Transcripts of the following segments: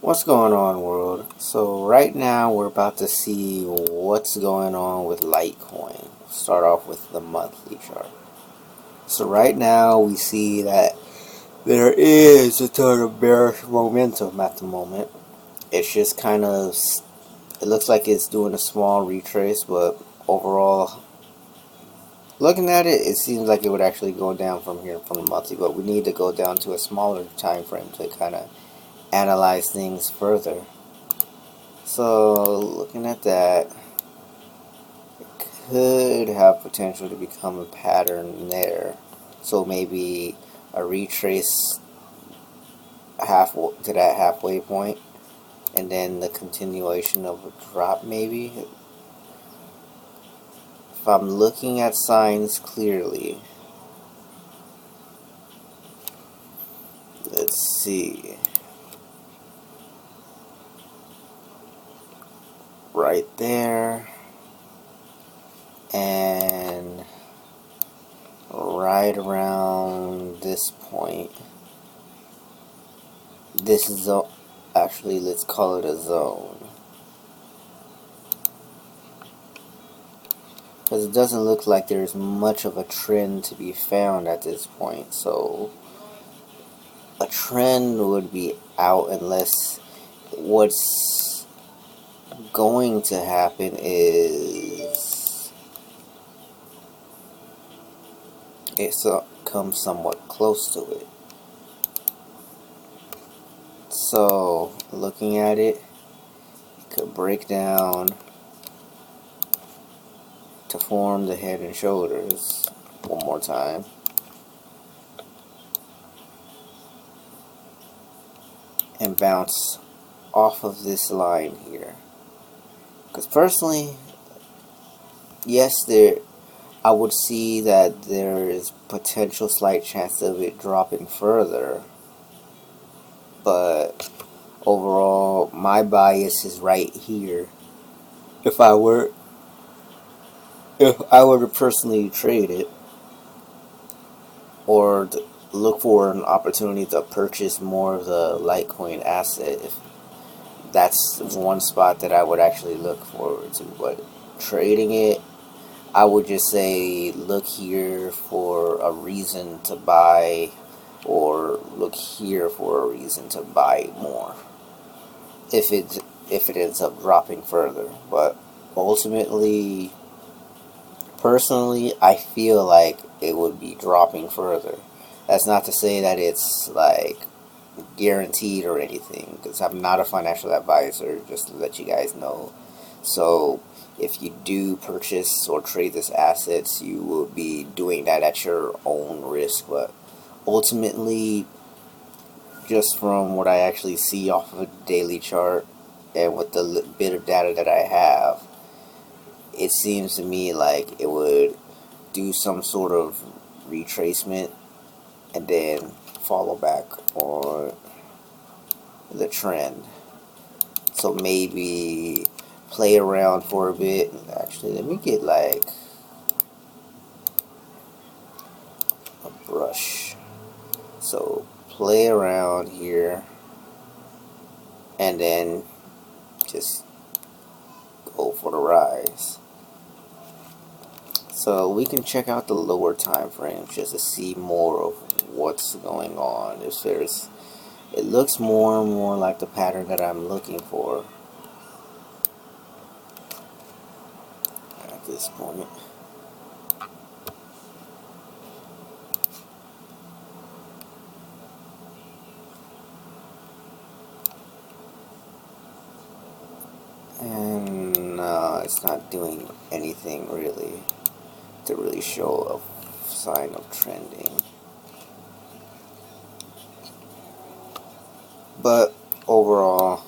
What's going on, world? So right now we're about to see what's going on with Litecoin. Start off with the monthly chart. So right now we see that there is a ton of bearish momentum at the moment. It's just kind of, it looks like it's doing a small retrace, but overall, looking at it, it seems like it would actually go down from here from the monthly, but we need to go down to a smaller time frame to kind of analyze things further. So, looking at that, it could have potential to become a pattern there. So maybe a retrace to that halfway point, and then the continuation of a drop maybe. If I'm looking at signs clearly, let's see. Right there, and right around this point. This is actually, let's call it a zone, because it doesn't look like there's much of a trend to be found at this point. So a trend would be out unless what's going to happen is it comes somewhat close to it. So looking at it, it could break down to form the head and shoulders one more time, and bounce off of this line here. Because personally, yes, I would see that there is potential slight chance of it dropping further, but overall my bias is right here. If I were to personally trade it, or look for an opportunity to purchase more of the Litecoin asset, if that's one spot that I would actually look forward to. But trading it, I would just say look here for a reason to buy, or look here for a reason to buy more if it ends up dropping further. But ultimately, personally, I feel like it would be dropping further. That's not to say that it's like guaranteed or anything, because I'm not a financial advisor, just to let you guys know. So if you do purchase or trade this assets, you will be doing that at your own risk. But ultimately, just from what I actually see off of a daily chart and with the bit of data that I have, it seems to me like it would do some sort of retracement and then follow back on the trend. So maybe play around for a bit. Actually, let me get like a brush. So play around here and then just go for the rise. So we can check out the lower time frames just to see more of what's going on. It looks more and more like the pattern that I'm looking for at this point. And it's not doing anything really to really show a sign of trending. But overall,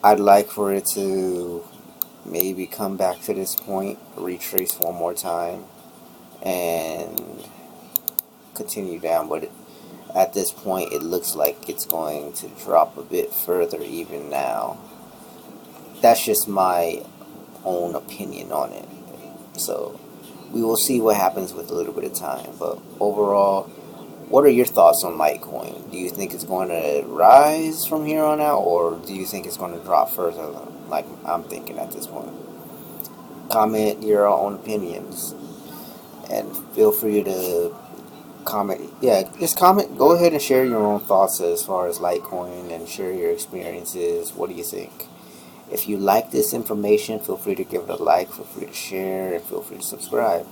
I'd like for it to maybe come back to this point, retrace one more time, and continue down. But at this point, it looks like it's going to drop a bit further even now. That's just my own opinion on it. So we will see what happens with a little bit of time. But overall, what are your thoughts on Litecoin? Do you think it's going to rise from here on out, or do you think it's going to drop further, like I'm thinking at this point? Comment your own opinions, and feel free to comment. Yeah, just comment. Go ahead and share your own thoughts as far as Litecoin and share your experiences. What do you think? If you like this information, feel free to give it a like, feel free to share, and feel free to subscribe.